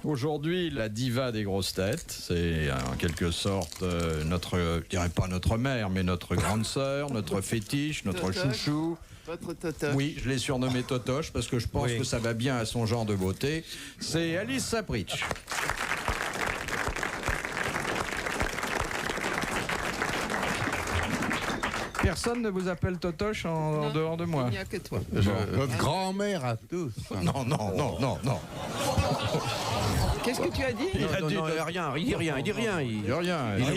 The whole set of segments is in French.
Aujourd'hui, la diva des grosses têtes, c'est en quelque sorte notre, je dirais pas notre mère, mais notre grande sœur, notre fétiche, notre chouchou. Votre Totoche. Oui, je l'ai surnommée Totoche parce que je pense que ça va bien à son genre de beauté. C'est Alice Sapritch. Personne ne vous appelle Totoche en dehors de moi? Il n'y a que toi. Notre grand-mère à tous. Non. Qu'est-ce que tu as dit? Il dit rien. Il dit rien. Rien. Il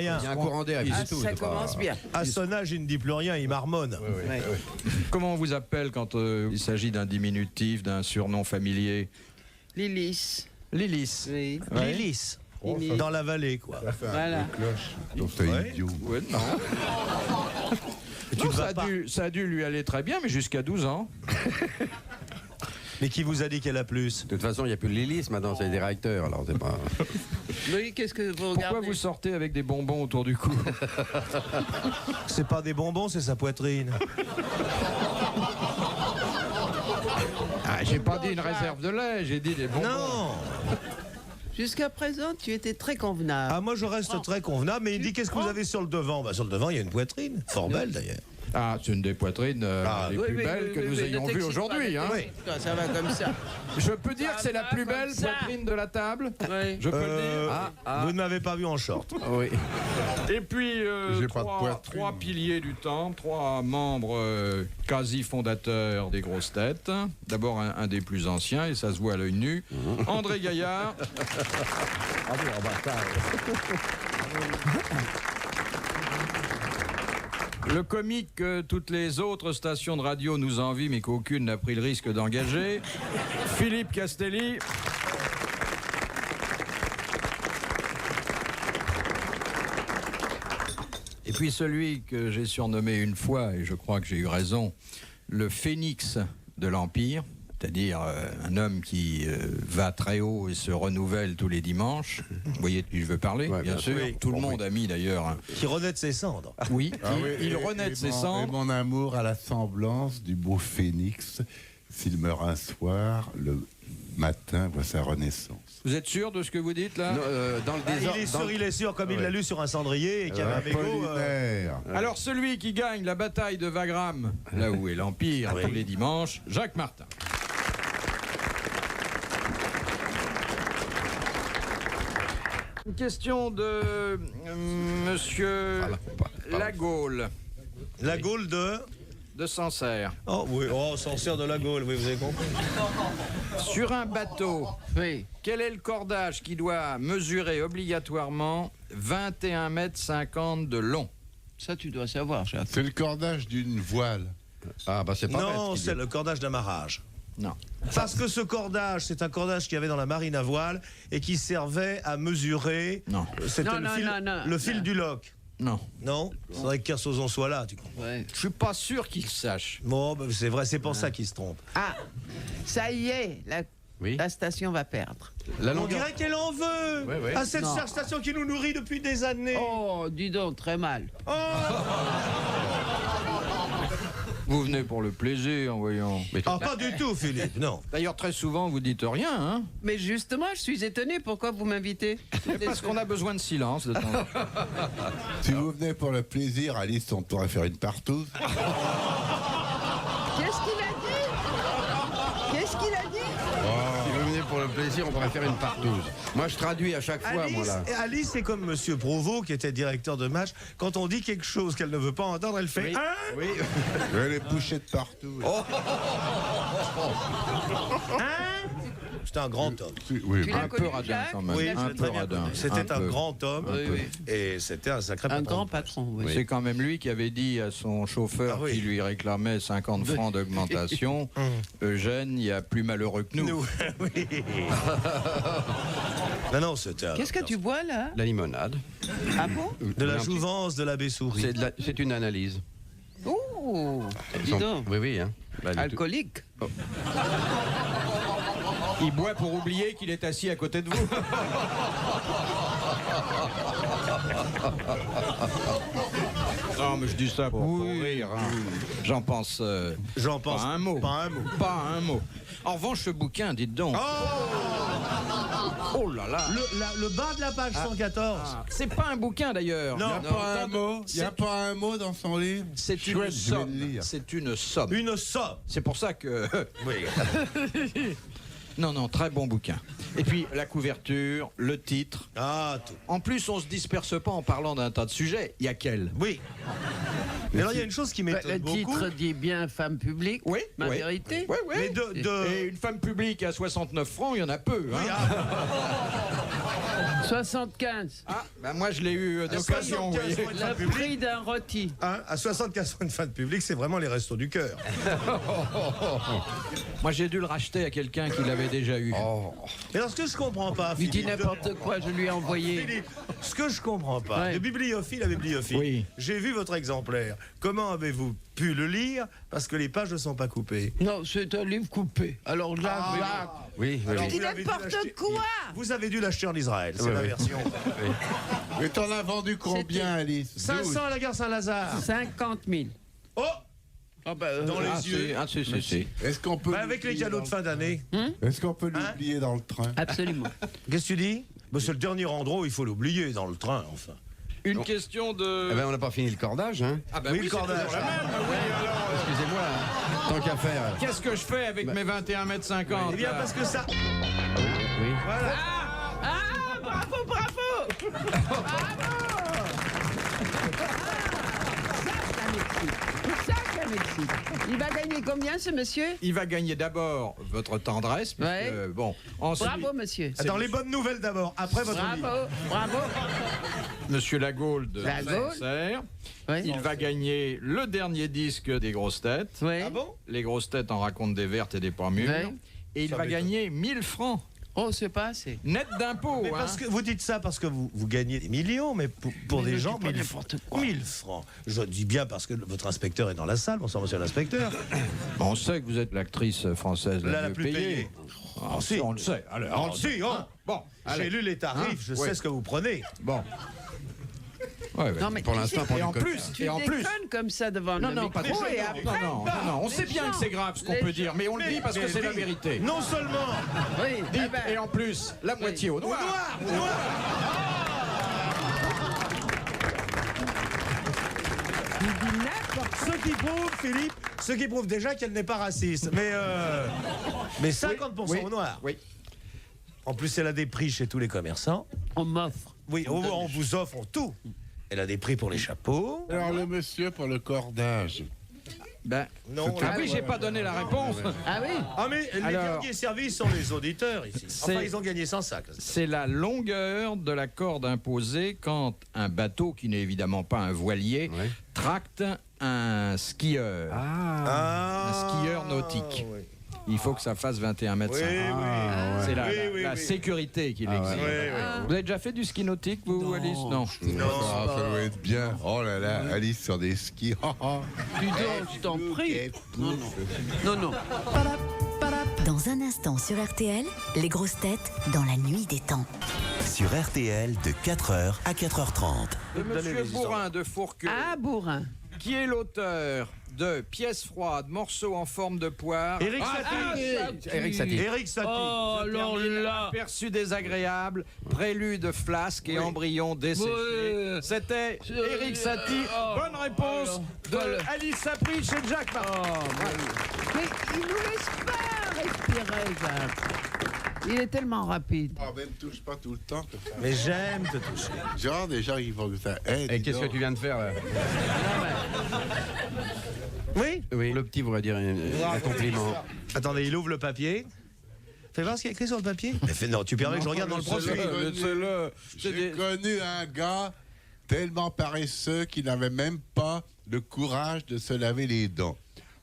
y a un courant d'air. Ah, ça commence bien. À son âge, il ne dit plus rien, il marmonne. Ouais. Comment on vous appelle quand il s'agit d'un diminutif, d'un surnom familier? Lilis. Lilis. Oui. Ouais. Lilis. Lilis. Dans la vallée, quoi. Voilà. Donc c'est idiot. Ouais, non. Non, ça a dû lui aller très bien, mais jusqu'à 12 ans. Mais qui vous a dit qu'elle a plus? De toute façon, il n'y a plus de Lilis maintenant, c'est des réacteurs, alors c'est pas... Oui, qu'est-ce que vous regardez? Pourquoi vous sortez avec des bonbons autour du cou? C'est pas des bonbons, c'est sa poitrine. Ah, j'ai pas dit une réserve de lait, j'ai dit des bonbons. Non. Jusqu'à présent, tu étais très convenable. Ah, moi, je reste très convenable, mais il dit qu'est-ce que vous avez sur le devant? Bah, sur le devant, il y a une poitrine. Fort belle, d'ailleurs. Ah, c'est une des poitrines les Oui, plus oui, belles oui, que oui, nous oui, ayons ne vues t'excite aujourd'hui. pas, Hein. ne t'excite pas, ça va comme ça. Je peux dire que c'est la plus belle comme ça. poitrine de la table. Oui. Je peux le dire. Vous ne m'avez pas vu en short. Oui. Et puis, J'ai pas de poitrine. trois piliers du temple, trois membres quasi fondateurs des grosses têtes. D'abord, un des plus anciens, et ça se voit à l'œil nu, André Gaillard. Le comique que toutes les autres stations de radio nous envient, mais qu'aucune n'a pris le risque d'engager, Philippe Castelli. Et puis celui que j'ai surnommé une fois, et je crois que j'ai eu raison, le phénix de l'Empire, c'est-à-dire un homme qui va très haut et se renouvelle tous les dimanches. Vous voyez de qui je veux parler, Ouais, bien bien sûr. sûr. Tout le monde a mis d'ailleurs. Qui renaît de ses cendres. Oui, il et- renaît de et ses mon- cendres. Et mon amour à la semblance du beau phénix, s'il meurt un soir, le matin voit sa renaissance. Vous êtes sûr de ce que vous dites là? Dans le Ah, désordre... il est sûr, comme il l'a lu sur un cendrier et qu'il y avait un mégot. Apollinaire. Alors celui qui gagne la bataille de Wagram, là où est l'Empire, tous les dimanches, Jacques Martin. Une question de monsieur Lagaule La Gaule de Sancerre. Oh oui, oh, Sancerre de la Gaule, oui, vous avez compris. Sur un bateau, Oui. quel est le cordage qui doit mesurer obligatoirement 21,50 m de long? Ça, tu dois savoir, Jacques. C'est le cordage d'une voile. Ah, bah c'est pas bête, Non, ce qu'il c'est dit. le cordage d'amarrage. Non. Parce que ce cordage, c'est un cordage qu'il y avait dans la marine à voile et qui servait à mesurer. Non. C'était Non, le non, fil, non, non. le fil du loch. Non. Non? Il faudrait que Kersozon soit là, tu comprends. Ouais. Je suis pas sûr qu'il sache. Bon, bah, c'est vrai, c'est pour ça qu'il se trompe. Ah, ça y est, Oui. la station va perdre. La On longueur... dirait qu'elle en veut Ouais, ouais. à cette Non. chère station qui nous nourrit depuis des années. Oh, dis donc, très mal. Vous venez pour le plaisir, voyons. Mais Ah, pas du tout, Philippe, non. D'ailleurs, très souvent, vous dites rien, hein? Mais justement, je suis étonné. Pourquoi vous m'invitez? Parce qu'on a besoin de silence de temps en temps. Si vous venez pour le plaisir, Alice, on pourrait faire une partouze. Qu'est-ce qu'il a dit? Qu'est-ce qu'il a dit? Si vous venez pour le plaisir, on pourrait faire une partouze. Moi, je traduis à chaque fois, moi, là. Alice, c'est comme Monsieur Provost, qui était directeur de match. Quand on dit quelque chose qu'elle ne veut pas entendre, elle fait Oui. hein. Oui. Elle est bouchée de partout. C'était un grand homme. Oui, Tu bah, l'as Un peu connu, radin Jacques? quand même. Oui, un je l'ai peu très bien radin. connu. C'était un peu. grand homme Oui, oui. et c'était un sacré Un patron. grand patron, oui. C'est quand même lui qui avait dit à son chauffeur Ah oui. qui lui réclamait 50 francs d'augmentation, Eugène, il y a plus malheureux que nous. Nous, oui. Non, c'était un- Qu'est-ce que tu bois là? La limonade. Ah bon? de la jouvence de l'abbé Souris. C'est une analyse. Oh, dis Son- donc. Oui, oui. Hein. Bah, Alcoolique. Il boit pour oublier qu'il est assis à côté de vous. Non, mais je dis ça pour rire. Hein. J'en pense. J'en pense Pas un mot. Pas un mot. Pas un mot. En revanche, ce bouquin, dites donc. Oh là là. Le bas de la page 114. Ah, c'est pas un bouquin d'ailleurs. Non. Il n'y a pas un mot dans son livre. C'est une Chouette, je vais le somme. lire. C'est une somme. Une somme. C'est pour ça que. Oui. Non, très bon bouquin. Et puis la couverture, le titre. Ah, tout. En plus, on se disperse pas en parlant d'un tas de sujets. Il y a quel? Oui. Mais alors, il y a une chose qui m'étonne Le beaucoup. titre dit bien femme publique. Oui. Ma oui. vérité. Oui, oui. Mais Et une femme publique à 69 francs, il y en a peu. Hein. Oui, 75. Ah, bah moi je l'ai eu d'occasion. 75 oui. francs une Le femme publique. prix d'un rôti. Hein, à 75 francs une femme publique, c'est vraiment les restos du cœur. Moi j'ai dû le racheter à quelqu'un qui l'avait déjà eu. Mais alors, ce que je comprends pas, Il dit Philippe, n'importe quoi, je lui ai envoyé. Philippe, ce que je comprends pas, Ouais. de bibliophile à bibliophile, Oui. j'ai vu votre exemplaire. Comment avez-vous pu le lire? Parce que les pages ne sont pas coupées. Non, c'est un livre coupé. Alors là, Oui, oui, Alors, oui. vous l'avez dû l'acheter- Vous avez dû l'acheter en Israël, c'est Oui, la oui. version. Mais t'en as vendu combien, Alice? 500 à la gare Saint-Lazare. 50 000. Oh, Ah ben, dans les Ah, yeux. si. Est-ce qu'on peut Bah, avec les l'oublier cadeaux dans de fin d'année. Est-ce qu'on peut l'oublier dans le train? absolument. Qu'est-ce que tu dis? Bah, c'est le dernier endroit où il faut l'oublier, dans le train, enfin. Une question de. Eh ben, on n'a pas fini le cordage, hein. Ah bah Oui, oui, le c'est cordage. toujours la même. Oui, alors, Excusez-moi, hein. Tant qu'à faire. qu'est-ce que je fais avec mes 21 mètres 50 Eh bien, parce que ça. Oui. Voilà. Ah, bravo, bravo. Ça, c'est un Mexique. Il va gagner combien, ce monsieur? Il va gagner d'abord votre tendresse. Puisque, Ouais. bon, ensuite, Bravo, monsieur. Attends, les bonnes nouvelles d'abord, après votre livre. Bravo, bravo. Monsieur Lagaule de Lagaule. Sancerre. Ouais. Il va gagner le dernier disque des grosses têtes. Ouais. Ah bon? Les grosses têtes en racontent des vertes et des pas mûres. Ouais. Et il Ça va m'étonne. gagner 1000 francs Oh, c'est pas assez. net d'impôts. Mais hein. parce que vous dites ça parce que vous gagnez des millions, mais pour Mais des ne gens, dis pas 1000 n'importe quoi. 1000 francs. Je dis bien parce que votre inspecteur est dans la salle. Bonsoir, monsieur l'inspecteur. Bon, on sait que vous êtes l'actrice française Là, la la mieux plus payée. payée. Ah, si. on le sait. Alors, Ah, si, oh. Bon, J'ai allez. lu les tarifs, Hein? je Ouais. sais ce que vous prenez. Bon. Ouais, ouais. Non, mais Pour tu l'instant, sais- pour Et du en coca. plus, Tu et en plus. déconnes comme ça devant Non, le non, pas micro de et après. non, on sait bien que c'est grave ce qu'on peut dire, mais on le dit parce que c'est la vérité. Non seulement. Oui, Dites, eh ben, et en plus, la moitié au noir. il dit n'importe Ce qui prouve, Philippe, ce qui prouve déjà qu'elle n'est pas raciste. Mais 50% Oui, au noir. Oui. En plus, elle a des prix chez tous les commerçants. on m'offre. Oui, on vous offre tout. Elle a des prix pour les chapeaux. Alors, le monsieur pour le cordage. Ben, Non, ah oui, j'ai pas donné la réponse. Ah oui. Ah mais les Alors- derniers services sont les auditeurs ici. Enfin, C'est- ils ont gagné 100 sacs. C'est la longueur de la corde imposée quand un bateau, qui n'est évidemment pas un voilier, Ouais. tracte un skieur. Un skieur nautique. Oui. Il faut que ça fasse 21 mètres. Oui, 50. oui. C'est la, Oui, la- oui, la oui. sécurité qui l'exige. Oui, oui. Vous avez déjà fait du ski nautique, vous, Alice? Non. Ah, ça doit être bien. Oh là là, Alice sur des skis. Oh, oh. Tu dois, je t'en prie. Non, non. Non, non. Dans un instant sur RTL, les grosses têtes dans la nuit des temps. Sur RTL de 4h à 4h30. De Monsieur Bourrin de Fourqueux, Ah, bourrin. qui est l'auteur de Pièces froides, morceaux en forme de poire. Éric Satie. Eric Satie. Éric Satie. Oh, alors là. Aperçu désagréable, prélude flasque et embryon desséché. Ouais. C'était Éric Satie. Oh. Bonne réponse de Alice Sapritch et Jacques Martin. Mais il nous laisse pas respirer, Jacques. Il est tellement rapide. Ah, mais ne touche pas tout le temps. que ça. Mais j'aime te toucher. Genre, des gens qui font que ça aide. Et qu'est-ce que tu viens de faire là? Oui. Oui, le petit voudrait dire un compliment. Attendez, il ouvre le papier. Fais voir ce qu'il y a écrit sur le papier. Mais fais, non, tu permets que je regarde dans le profil. J'ai connu un gars tellement paresseux qu'il n'avait même pas le courage de se laver les dents.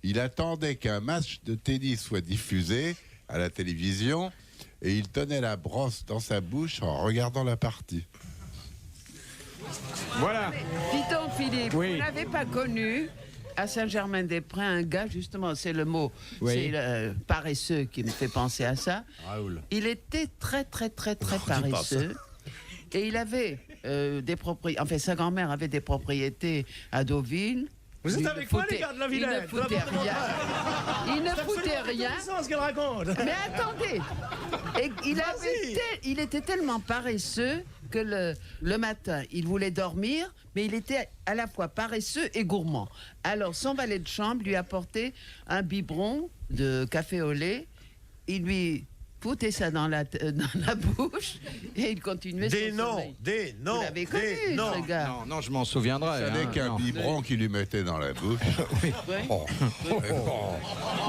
Il attendait qu'un match de tennis soit diffusé à la télévision et il tenait la brosse dans sa bouche en regardant la partie. Voilà. Dis donc, Philippe, Oui. vous n'avez pas connu à Saint-Germain-des-Prés un gars, justement, c'est le mot, Oui. c'est le paresseux qui me fait penser à ça. Raoul. Il était très, très, très, très dis pas paresseux. Et il avait des propriétés, enfin, sa grand-mère avait des propriétés à Deauville. Vous êtes Il avec ne moi, les foutait- gars de la il Villette? ne foutait rien. Il ne foutait rien. C'est ce qu'elle raconte. Mais attendez, et il était tellement paresseux que le matin, il voulait dormir, mais il était à la fois paresseux et gourmand. Alors, son valet de chambre lui apportait un biberon de café au lait. Il lui foutait ça dans la bouche et il continuait son sommeil. Vous l'avez connu, ce gars. Non, je m'en souviendrai. Ce n'est hein, qu'un non. biberon qu'il lui mettait dans la bouche. Ouais.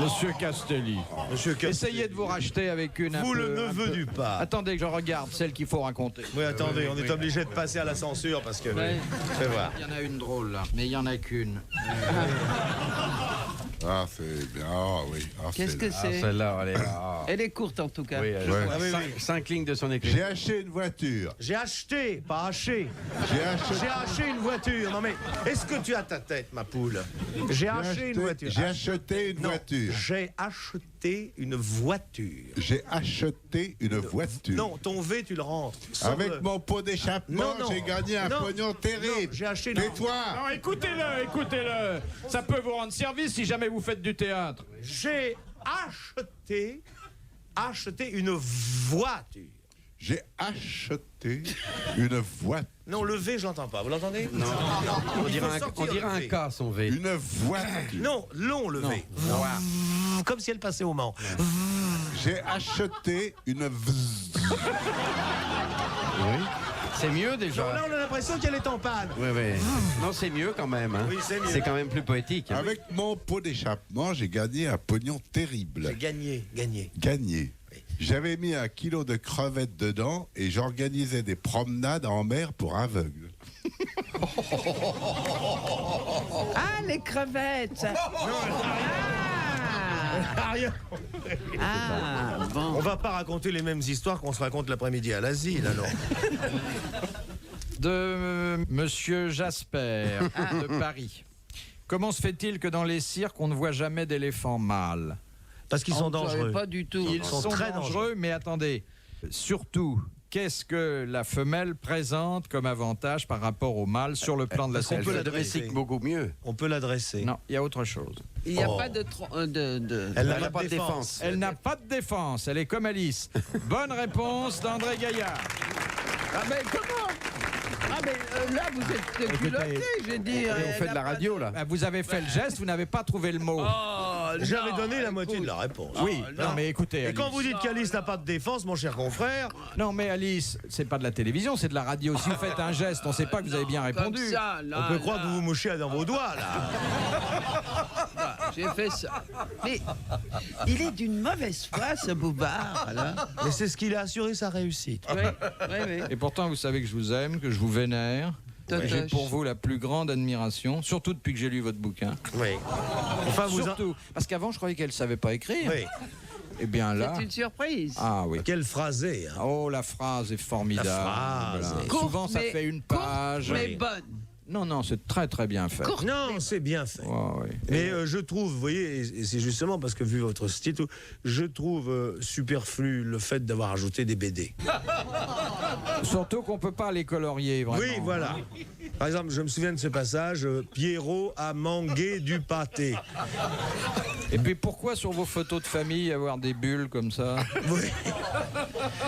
Monsieur Castelli, Monsieur Castelli. essayez de vous racheter avec une. Vous, un le peu- neveu un peu- du pape. Attendez que je regarde celle qu'il faut raconter. Oui, attendez, on est obligé de passer à la censure parce que... Ouais. Fais voir. Il y en a une drôle là, mais il y en a qu'une. Ah, c'est bien. Ah, oui. Ah, Qu'est-ce que là. c'est? Celle-là, elle est là. Elle est courte en tout cas. Oui, elle Ouais. Ah, oui, oui. 5 lignes de son écrit. J'ai acheté une voiture. J'ai acheté, pas haché. J'ai acheté. J'ai acheté une voiture. Non mais, est-ce que tu as ta tête, ma poule? J'ai acheté une voiture. J'ai acheté une Non, voiture. j'ai acheté une voiture. J'ai acheté une voiture. Non, ton V, tu le rentres. Sans Avec le- mon pot d'échappement, Non, non. j'ai gagné un Non. pognon terrible. Non, j'ai acheté une- Tais-toi. Non, écoutez-le, écoutez-le. Ça peut vous rendre service si jamais vous faites du théâtre. J'ai acheté une voiture. J'ai acheté une voiture. Non, le V, je l'entends pas. Vous l'entendez? Non. On dirait un K, son V. Une voiture. Non, long le V. Comme si elle passait au Mans. J'ai acheté une C'est mieux déjà. Là, on a l'impression qu'elle est en panne. Oui, oui. Non, c'est mieux quand même. Hein. Oui, c'est mieux. C'est quand même plus poétique. Avec mon pot d'échappement, j'ai gagné un pognon terrible. J'ai gagné. Gagné. J'avais mis 1 kilo de crevettes dedans et j'organisais des promenades en mer pour aveugles. Ah, les crevettes. Ah, bon. On va pas raconter les mêmes histoires qu'on se raconte l'après-midi à l'asile, alors. De Monsieur Jasper de Paris. Comment se fait-il que dans les cirques, on ne voit jamais d'éléphants mâles? Parce qu'ils On sont ne savait dangereux. pas du tout. Ils sont très dangereux, mais attendez. Surtout, qu'est-ce que la femelle présente comme avantage par rapport au mâle sur le plan de la Parce qu'on Elle peut se la domestique dresser. beaucoup mieux. On peut l'adresser. Non, il y a autre chose. Il n'y a Oh. pas de... Elle n'a n'a pas de défense. Elle n'a pas de défense, elle est comme Alice. Bonne réponse d'André Gaillard. Ah, mais comment? Ah, mais là, vous êtes culottés, j'ai dit. Et on fait de la radio, là. Ah, vous avez fait le geste, vous n'avez pas trouvé le mot. J'avais donné la moitié de la réponse. Oui, non mais écoutez, Et quand Alice. vous dites qu'Alice n'a pas de défense, mon cher confrère, Non mais Alice, c'est pas de la télévision, c'est de la radio. Si vous faites un geste, on ne sait pas que vous avez bien Comme répondu. ça, là, on peut croire là. que vous vous mouchez dans vos doigts, là. J'ai fait ça. Mais il est d'une mauvaise foi, ce boubard, là. Mais c'est ce qu'il a assuré sa réussite. Oui, oui. Et pourtant, vous savez que je vous aime, que je vous vénère. Totoche. J'ai pour vous la plus grande admiration, surtout depuis que j'ai lu votre bouquin. Oui. Enfin, vous en... Surtout, parce qu'avant, je croyais qu'elle ne savait pas écrire. Oui. Eh bien là... C'est une surprise. Ah oui. Quelle phrasée, hein. Oh, la phrase est formidable. La phrase. Voilà. Courte, Souvent, ça mais- fait une courte, page. mais bonne. Non, non, c'est très très bien fait. Courte. Non, c'est bien fait. Ouais, ouais. Mais je trouve, vous voyez, et c'est justement parce que vu votre style, je trouve superflu le fait d'avoir ajouté des BD. Surtout qu'on ne peut pas les colorier, vraiment. Oui, voilà. Par exemple, je me souviens de ce passage, Pierrot a mangué du pâté. Et puis pourquoi sur vos photos de famille avoir des bulles comme ça? Oui.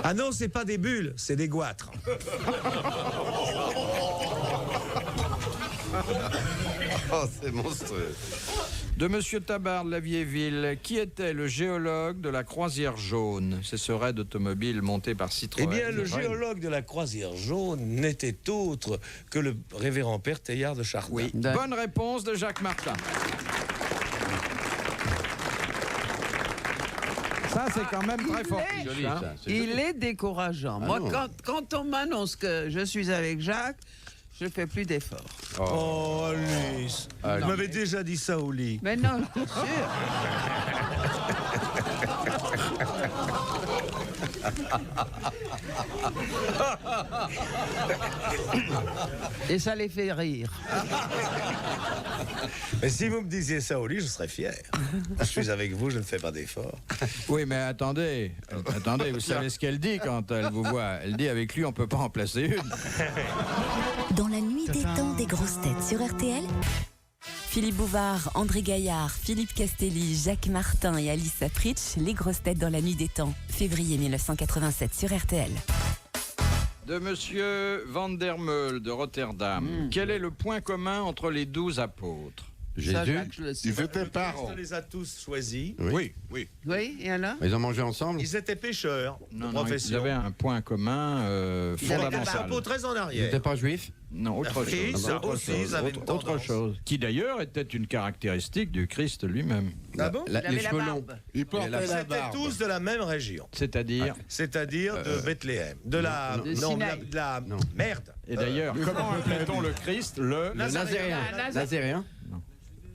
Ah non, c'est pas des bulles, c'est des goitres. Oh, c'est monstrueux. De Monsieur Tabard de la Vieilleville, qui était le géologue de la Croisière Jaune? C'est ce raid automobile monté par Eh Citroën. bien, le géologue de la Croisière Jaune n'était autre que le révérend père Teilhard de Chardin. Oui. D'accord. Bonne réponse de Jacques Martin. Ça, c'est quand même très fort. est Joli, hein. ça. C'est Il joli. est décourageant. Ah Moi, non. quand on m'annonce que je suis avec Jacques, je fais plus d'efforts. Oh, Alice, vous m'avez déjà dit ça au lit. Mais non, bien sûr. Et ça les fait rire. Mais si vous me disiez ça au lit, je serais fier. Je suis avec vous, je ne fais pas d'efforts. Oui, mais attendez, attendez, vous savez ce qu'elle dit quand elle vous voit? Elle dit avec lui, on peut pas en placer une. Dans la nuit des temps des grosses têtes sur RTL, Philippe Bouvard, André Gaillard, Philippe Castelli, Jacques Martin et Alice Sapritch, les grosses têtes dans la nuit des temps. Février 1987 sur RTL. De Monsieur Van der Meul de Rotterdam. Quel est le point commun entre les 12 apôtres? Jésus, Ils étaient On parents. les a tous choisis. Oui, oui. Oui, et alors? ils ont mangé ensemble. Ils étaient pêcheurs de Non, ils profession. avaient un point commun Ils avaient un fondamental. chapeau très en Ils arrière. n'étaient pas juifs. Non, autre Oui, chose. ça Autre aussi, chose. ils avaient une Autre tendance. chose. Qui d'ailleurs était une caractéristique du Christ lui-même. Ah bon? Il avait les la cheveux longs. barbe. Ils portaient la- la Ils étaient barbe. tous de la même région. C'est-à-dire. C'est-à-dire de Bethléem. De la. De Non, Sinaï. de la. Non. Merde. Et d'ailleurs, comment appelait-on le Christ? Le Nazaréen. Nazaréen.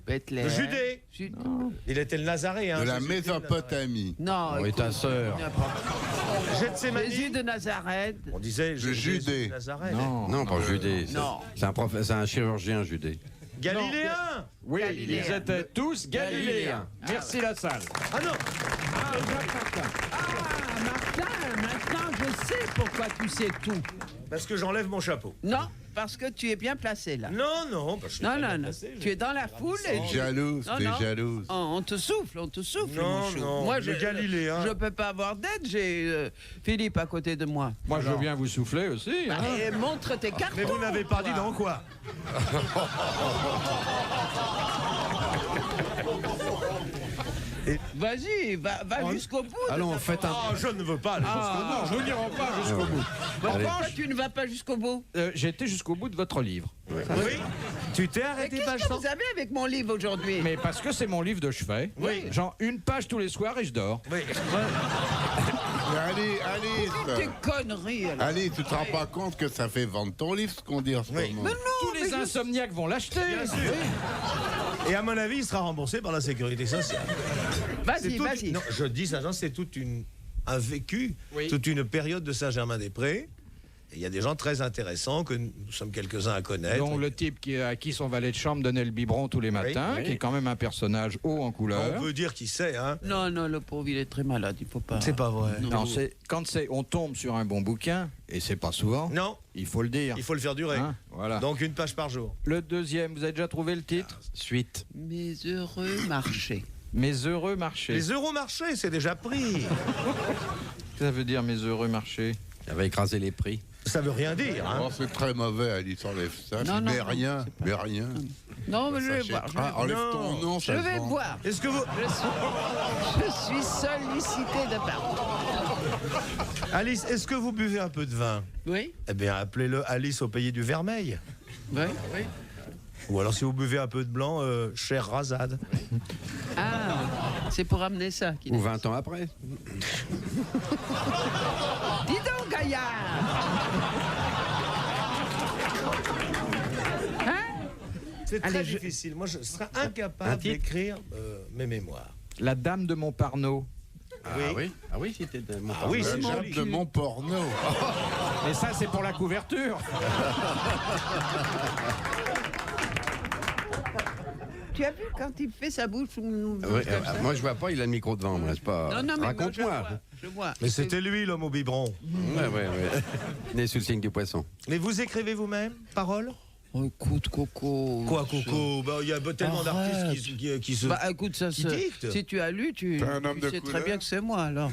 Bethléem. De Judée. Il était le Nazaréen. De la Jésus-Christ, Mésopotamie. Non, Oui, ta sœur. Gethsémani. Jésus de Nazareth. On disait Jésus Judée. de Nazareth. Non. Non, pas Judée. Non. C'est un chirurgien Judée. Galiléen. Oui, Galiléen. ils étaient tous galiléens. Merci la salle. Ah non. Ah, Martin, maintenant je sais pourquoi tu sais tout. Parce que j'enlève mon chapeau. Non, parce que tu es bien placé là. Non, parce que je Non, suis non, bien non. placé, Tu es dans la foule et tu... Jalouse, Non, t'es non. jalouse. Oh, on te souffle, Non, mon chou. non, Moi, le Galiléen. je peux pas avoir d'aide, j'ai Philippe à côté de moi. Moi, je veux bien vous souffler aussi. hein. Et montre tes cartes. Mais vous n'avez pas dit dans quoi? Vas-y, va jusqu'au bout. de Allons, ta faites un. Ah, je ne veux pas aller jusqu'au bout. Non, nous n'irons pas jusqu'au bout. Pourquoi tu ne vas pas jusqu'au bout? J'ai été jusqu'au bout de votre livre. Oui. Tu t'es Mais arrêté qu'est-ce page que 100. vous avez avec mon livre aujourd'hui? Mais parce que c'est mon livre de chevet. Oui. Genre une page tous les soirs et je dors. Oui. Mais Alice, Tes conneries, alors. Alice, tu te rends pas compte que ça fait vendre ton livre, ce qu'on dit en ce Oui. moment. Tous les insomniaques vont l'acheter. Bien sûr. Et à mon avis, il sera remboursé par la sécurité sociale. C'est Vas-y, toute- vas-y. Non, je dis ça, c'est un vécu, Oui. toute une période de Saint-Germain-des-Prés. Et il y a des gens très intéressants que nous sommes quelques-uns à connaître. Dont le type à qui son valet de chambre donnait le biberon tous les matins, oui. qui est quand même un personnage haut en couleur. On peut dire qui c'est, hein. Non, non, le pauvre, il est très malade, il faut pas. C'est pas vrai. Non, on tombe sur un bon bouquin, et c'est pas souvent, Non, il faut le dire. il faut le faire durer. Hein, voilà. Donc une page par jour. Le deuxième, vous avez déjà trouvé le titre? Suite. Mes heureux marchés. Mes heureux marchés. Les euromarchés, c'est déjà pris. Qu'est-ce que ça veut dire, mes heureux marchés? Il avait écrasé les prix. Ça veut rien dire, hein. Oh, c'est très mauvais, Alice, enlève ça. Non, mais non, rien, c'est pas- mais rien. Non, mais je vais Ça voir. achètera. Enlève ton nom, Je ça se vais vend. voir. Est-ce que vous... Je suis sollicité de partout. Alice, est-ce que vous buvez un peu de vin? Oui, Eh bien, appelez-le Alice au pays du vermeil. oui, oui. Ou alors, si vous buvez un peu de blanc, cher Razade. Ah, c'est pour amener ça. qu'il Ou est- 20 ans après. Dis donc, Gaillard. Hein? C'est très Allez, difficile. Moi, je serais Un incapable titre d'écrire mes mémoires. La dame de Montparnaud. Oui. Ah oui, c'était de mon Ah oui, c'est La joli. de mon porno. Et ça, c'est pour la couverture. Tu as vu quand il fait sa bouche Oui, comme ça? moi, je vois pas, il a le micro devant moi, c'est pas. Non, non, mais Raconte-moi. je vois. Mais c'était lui, l'homme au biberon. Ouais. Né sous le signe du poisson. Mais vous écrivez vous-même, paroles? Oh, écoute, Coco. Quoi, Coco? Bah, il y a tellement d'artistes qui se... Bah écoute, ça Qui se... dicte. Si tu as lu, tu T'es un homme de sais très couleur. bien que c'est moi alors.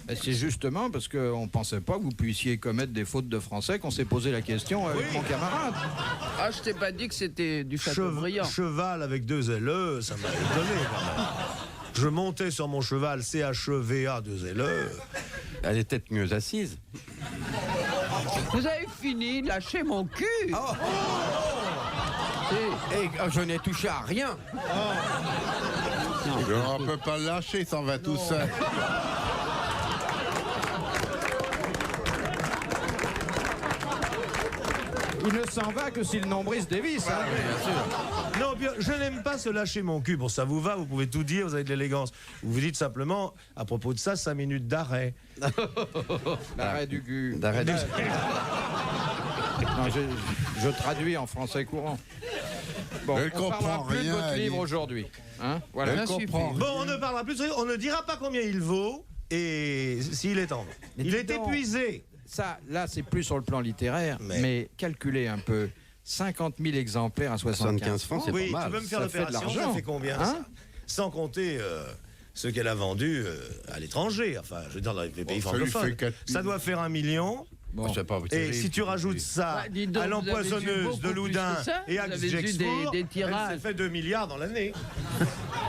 Et c'est justement parce qu'on ne pensait pas que vous puissiez commettre des fautes de français qu'on s'est posé la question avec mon camarade. Ah, je t'ai pas dit que c'était du Châteaubriand. Cheval avec 2 LE, ça m'a étonné quand même. Je montais sur mon cheval CHEVA 2 LE. Elle est peut-être mieux assise. Vous avez fini de lâcher mon cul. Et je n'ai touché à rien. On peut pas le lâcher, il s'en va tout seul. Il ne s'en va que si le nombril se dévisse. hein. Non, bien, je n'aime pas se lâcher mon cul. Bon, ça vous va, vous pouvez tout dire, vous avez de l'élégance. Vous vous dites simplement, à propos de ça, 5 minutes d'arrêt. L'arrêt du cul. D'arrêt de- Non, je traduis en français courant. Bon, Elle on comprend parlera plus rien, de votre Ali. livre aujourd'hui. Hein, voilà. Elle Ça comprend. suffit. Bon, on ne parlera plus de ça, on ne dira pas combien il vaut et s'il est en vente. Mais Il dis est donc. épuisé. Ça, là, c'est plus sur le plan littéraire, Mais- mais calculez un peu. 50 000 exemplaires à 75 francs. c'est Oui, pas mal. tu peux me faire Ça fait de l'opération, ça l'argent. fait combien Hein ça? Sans compter ce qu'elle a vendu à l'étranger, enfin, je veux dire, dans les pays ça lui francophones. fait 4 000. Ça doit faire 1 million. Bon. C'est pas Et terrible. si tu rajoutes ça Bah, dis donc, à vous avez eu l'empoisonneuse beaucoup de plus Loudun que ça. et Vous Axe avez eu Gexfour, des elle tirages. s'est fait 2 milliards dans l'année.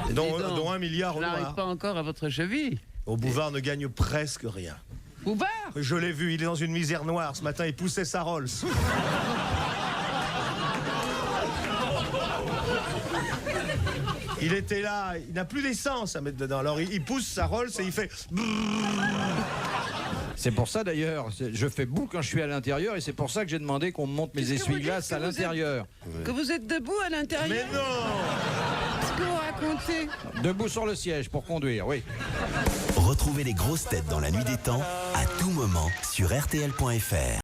Dis donc, dont 1 milliard au je n'arrive noir. pas encore à votre cheville. Au Bouvard ne gagne presque rien. Bouvard. Je l'ai vu, il est dans une misère noire. Ce matin, il poussait sa Rolls. Il était là, il n'a plus d'essence à mettre dedans. Alors il pousse sa Rolls et il fait... C'est pour ça d'ailleurs, je fais boue quand je suis à l'intérieur et c'est pour ça que j'ai demandé qu'on me monte mes Qu'est-ce que vous essuie-glaces dites à que vous êtes- l'intérieur. Que vous êtes debout à Mais l'intérieur. non! Qu'est-ce que vous racontez? Debout sur le siège pour conduire, oui. Retrouvez les grosses têtes dans la nuit des temps à tout moment sur RTL.fr.